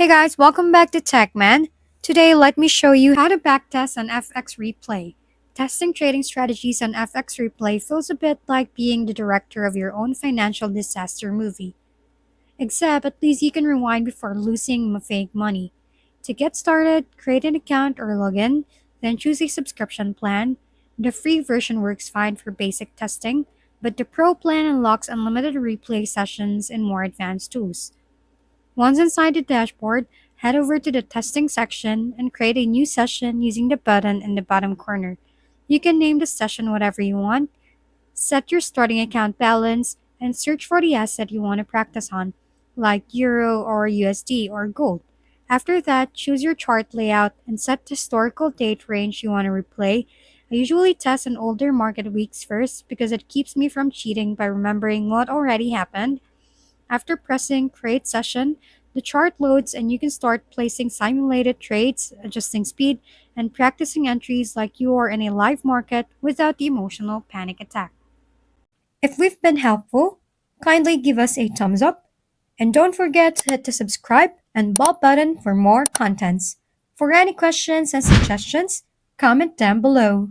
Hey guys, welcome back to TechMan. Today, let me show you how to backtest on FX Replay. Testing trading strategies on FX Replay feels a bit like being the director of your own financial disaster movie. Except at least you can rewind before losing fake money. To get started, create an account or login, then choose a subscription plan. The free version works fine for basic testing, but the pro plan unlocks unlimited replay sessions and more advanced tools. Once inside the dashboard, head over to the testing section and create a new session using the button in the bottom corner. You can name the session whatever you want, set your starting account balance, and search for the asset you want to practice on, like Euro or USD or Gold. After that, choose your chart layout and set the historical date range you want to replay. I usually test on older market weeks first because it keeps me from cheating by remembering what already happened. After pressing Create Session, the chart loads and you can start placing simulated trades, adjusting speed, and practicing entries like you are in a live market without the emotional panic attack. If we've been helpful, kindly give us a thumbs up and don't forget to hit the subscribe and bell button for more contents. For any questions and suggestions, comment down below.